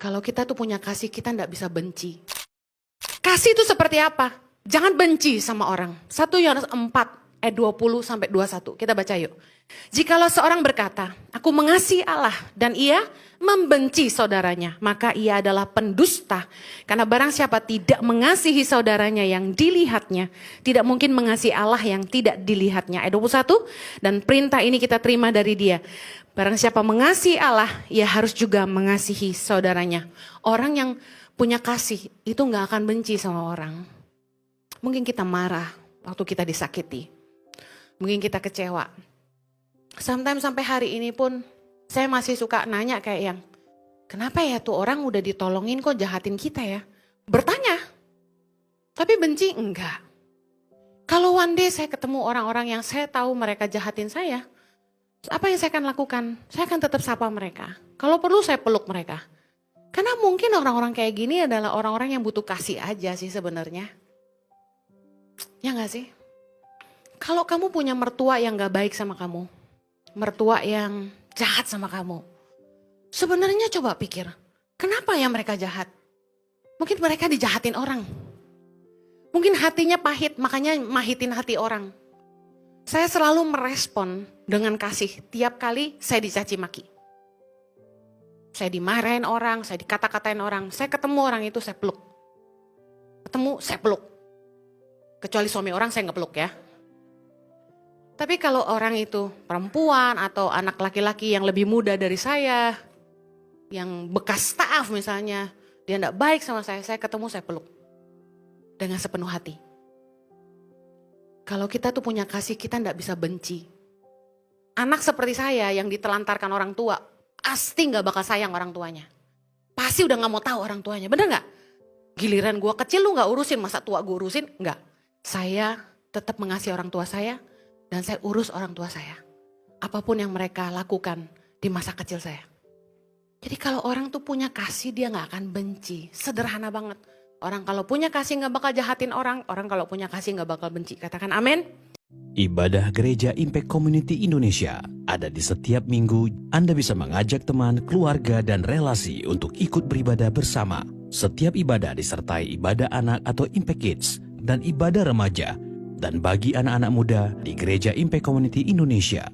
Kalau kita tuh punya kasih, kita nggak bisa benci. Kasih itu seperti apa? Jangan benci sama orang. 1 Yohanes 4 ayat 20 sampai 21. Kita baca yuk. Jikalau seorang berkata, aku mengasihi Allah dan ia membenci saudaranya, maka ia adalah pendusta. Karena barang siapa tidak mengasihi saudaranya yang dilihatnya, tidak mungkin mengasihi Allah yang tidak dilihatnya. Ayat 21, dan perintah ini kita terima dari dia. Barang siapa mengasihi Allah, ia harus juga mengasihi saudaranya. Orang yang punya kasih itu gak akan benci sama orang. Mungkin kita marah waktu kita disakiti. Mungkin kita kecewa. Sometimes sampai hari ini pun saya masih suka nanya kayak yang, kenapa ya tuh orang udah ditolongin kok jahatin kita ya? Bertanya. Tapi benci enggak. Kalau one day saya ketemu orang-orang yang saya tahu mereka jahatin saya, apa yang saya akan lakukan? Saya akan tetap sapa mereka. Kalau perlu saya peluk mereka. Karena mungkin orang-orang kayak gini adalah orang-orang yang butuh kasih aja sih sebenarnya. Ya gak sih? Kalau kamu punya mertua yang gak baik sama kamu, mertua yang jahat sama kamu, sebenarnya coba pikir, kenapa ya mereka jahat? Mungkin mereka dijahatin orang. Mungkin hatinya pahit, makanya mahitin hati orang. Saya selalu merespon dengan kasih tiap kali saya dicaci maki. Saya dimarahin orang, saya dikata-katain orang, saya ketemu orang itu saya peluk. Ketemu saya peluk. Kecuali suami orang saya nggak peluk ya. Tapi kalau orang itu perempuan atau anak laki-laki yang lebih muda dari saya, yang bekas staff misalnya, dia enggak baik sama saya ketemu saya peluk. Dengan sepenuh hati. Kalau kita tuh punya kasih, kita enggak bisa benci. Anak seperti saya yang ditelantarkan orang tua, pasti enggak bakal sayang orang tuanya. Pasti udah gak mau tahu orang tuanya, bener gak? Giliran gue kecil lu gak urusin, masa tua gue urusin? Enggak. Saya tetap mengasihi orang tua saya. Dan saya urus orang tua saya. Apapun yang mereka lakukan di masa kecil saya. Jadi kalau orang tuh punya kasih, dia gak akan benci. Sederhana banget. Orang kalau punya kasih gak bakal jahatin orang. Orang kalau punya kasih gak bakal benci. Katakan amin. Ibadah Gereja Impact Community Indonesia ada di setiap minggu. Anda bisa mengajak teman, keluarga, dan relasi untuk ikut beribadah bersama. Setiap ibadah disertai ibadah anak atau Impact Kids dan ibadah remaja. Dan bagi anak-anak muda di Gereja Impact Community Indonesia,